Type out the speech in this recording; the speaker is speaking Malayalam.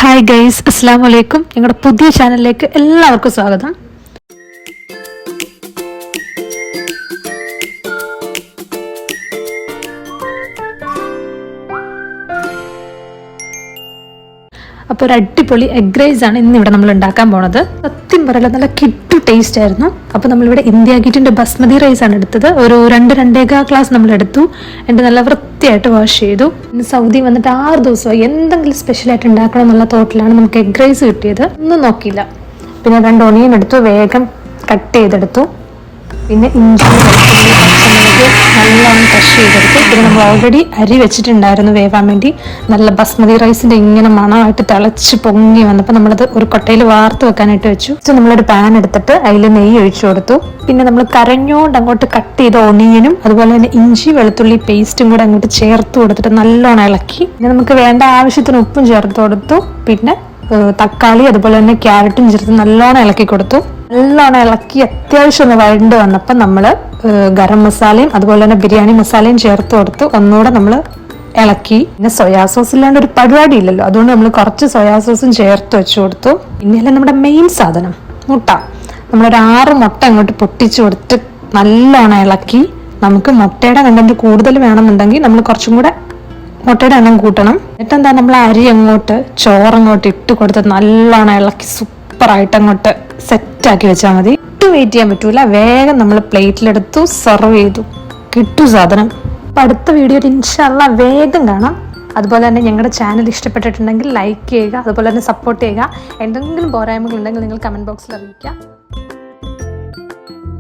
ഹായ് ഗൈസ്, അസ്സലാമു അലൈക്കും. ഞങ്ങളുടെ പുതിയ ചാനലിലേക്ക് എല്ലാവർക്കും സ്വാഗതം. അപ്പോൾ ഒരു അടിപൊളി എഗ് റൈസ് ആണ് ഇന്നിവിടെ നമ്മൾ ഉണ്ടാക്കാൻ പോണത്. സത്യം പറയല നല്ല കിട്ടു ടേസ്റ്റ് ആയിരുന്നു. അപ്പോൾ നമ്മളിവിടെ ഇന്ത്യ ഗേറ്റിൻ്റെ ബസ്മതി റൈസ് ആണ് എടുത്തത്. ഒരു 2-2.25 ഗ്ലാസ് നമ്മൾ എടുത്തു. എന്നിട്ട് നല്ല വൃത്തിയായിട്ട് വാഷ് ചെയ്തു. പിന്നെ സൗദി വന്നിട്ട് 6 ദിവസമായി എന്തെങ്കിലും സ്പെഷ്യലായിട്ട് ഉണ്ടാക്കണം എന്നുള്ള തോട്ടിലാണ് നമുക്ക് എഗ് റൈസ് കിട്ടിയത്. ഒന്നും നോക്കിയില്ല. പിന്നെ 2 ഒണിയൻ എടുത്തു, വേഗം കട്ട് ചെയ്തെടുത്തു. പിന്നെ ഇഞ്ചി, വെളുത്തുള്ളി, പച്ചമുളക് നല്ലോണം ക്രഷ് ചെയ്തെടുത്തു. പിന്നെ നമ്മൾ ഓൾറെഡി അരി വെച്ചിട്ടുണ്ടായിരുന്നു വേവാൻ വേണ്ടി. നല്ല ബസ്മതി റൈസിന്റെ ഇങ്ങനെ മണമായിട്ട് തിളച്ച് പൊങ്ങി വന്നപ്പോൾ നമ്മളത് ഒരു കൊട്ടയിൽ വാർത്ത് വെക്കാനായിട്ട് വെച്ചു. നമ്മളൊരു പാൻ എടുത്തിട്ട് അതിൽ നെയ്യ് ഒഴിച്ചു കൊടുത്തു. പിന്നെ നമ്മൾ കരഞ്ഞോണ്ട് അങ്ങോട്ട് കട്ട് ചെയ്ത ഒണിയനും അതുപോലെ തന്നെ ഇഞ്ചി വെളുത്തുള്ളി പേസ്റ്റും കൂടെ അങ്ങോട്ട് ചേർത്ത് കൊടുത്തിട്ട് നല്ലോണം ഇളക്കി. പിന്നെ നമുക്ക് വേണ്ട ആവശ്യത്തിന് ഉപ്പും ചേർത്ത് കൊടുത്തു. പിന്നെ തക്കാളി അതുപോലെ തന്നെ ക്യാരറ്റും ചേർത്ത് നല്ലോണം ഇളക്കി കൊടുത്തു. നല്ലോണം ഇളക്കി അത്യാവശ്യം ഒന്ന് വഴണ്ട് വന്നപ്പോൾ നമ്മൾ ഗരം മസാലയും അതുപോലെ തന്നെ ബിരിയാണി മസാലയും ചേർത്ത് കൊടുത്തു. ഒന്നുകൂടെ നമ്മൾ ഇളക്കി. പിന്നെ സോയാ സോസ് ഇല്ലാണ്ട് ഒരു പരിപാടി ഇല്ലല്ലോ, അതുകൊണ്ട് നമ്മൾ കുറച്ച് സോയാ സോസും ചേർത്ത് വെച്ചു കൊടുത്തു. പിന്നെയല്ല നമ്മുടെ മെയിൻ സാധനം മുട്ട. നമ്മളൊരു 6 മുട്ട അങ്ങോട്ട് പൊട്ടിച്ചു കൊടുത്ത് നല്ലോണം ഇളക്കി. നമുക്ക് മുട്ടയുടെ കണ്ടന്റ് കൂടുതൽ വേണമെന്നുണ്ടെങ്കിൽ നമ്മൾ കുറച്ചും കൂടെ മുട്ടയുടെ എണ്ണം കൂട്ടണം. എന്നിട്ടെന്താ നമ്മൾ അരി അങ്ങോട്ട് ചോറങ്ങോട്ട് ഇട്ട് കൊടുത്ത് നല്ലോണം ഇളക്കി സൂപ്പറായിട്ട് അങ്ങോട്ട് സെറ്റാക്കി വെച്ചാൽ മതി. ഒട്ടും വെയിറ്റ് ചെയ്യാൻ പറ്റൂല. വേഗം നമ്മൾ പ്ലേറ്റിലെടുത്തു, സെർവ് ചെയ്തു. കിട്ടു സാധനം. അപ്പം അടുത്ത വീഡിയോയിൽ ഇൻഷാ അല്ലാഹ് വേഗം കാണാം. അതുപോലെ തന്നെ ഞങ്ങളുടെ ചാനൽ ഇഷ്ടപ്പെട്ടിട്ടുണ്ടെങ്കിൽ ലൈക്ക് ചെയ്യുക, അതുപോലെ തന്നെ സപ്പോർട്ട് ചെയ്യുക. എന്തെങ്കിലും പോരായ്മകളുണ്ടെങ്കിൽ നിങ്ങൾ കമൻറ്റ് ബോക്സിൽ അറിയിക്കുക.